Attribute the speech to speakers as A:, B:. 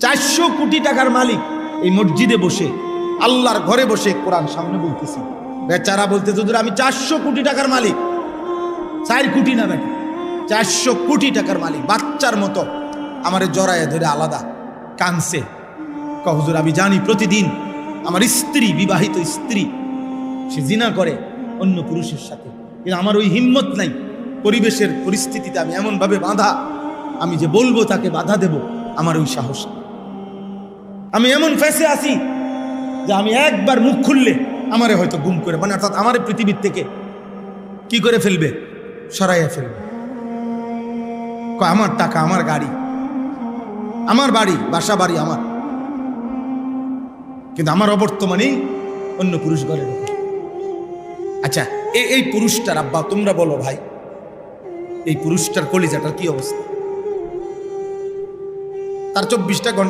A: 400 কোটি টাকার মালিক এই মসজিদে বসে, আল্লাহর ঘরে বসে কোরআন সামনে বলতেছি। বেচারা বলতে হুজুর আমি 400 কোটি টাকার মালিক। 4 কোটি না বেটা, 400 কোটি টাকার মালিক। বাচ্চার মতো আমারে জড়ায় ধরে আলাদা কানছে। হুজুর আমি জানি প্রতিদিন আমার স্ত্রী, বিবাহিত স্ত্রী, সে জিনা করে অন্য পুরুষের সাথে, কিন্তু আমার ওই হিম্মত নাই। পরিবেশের পরিস্থিতিতে আমি এমন ভাবে বাঁধা, আমি যে বলবো তাকে বাধা দেব, আমার ওই সাহস নেই। আমি এমন ফেসে আছি যে আমি একবার মুখ খুললে আমারে হয়তো গুম করে, মানে অর্থাৎ আমার পৃথিবীর থেকে কি করে ফেলবে, সরাইয়া ফেলবে। আমার টাকা, আমার গাড়ি, আমার বাড়ি, বাসা বাড়ি আমার, কিন্তু আমার অবর্তমানেই অন্য পুরুষ ঘরে ঢোকে। আচ্ছা, এই পুরুষটার আব্বা তোমরা বলো ভাই, এই পুরুষটার কলিজাটার কি অবস্থা? তার 24টা ঘন্টা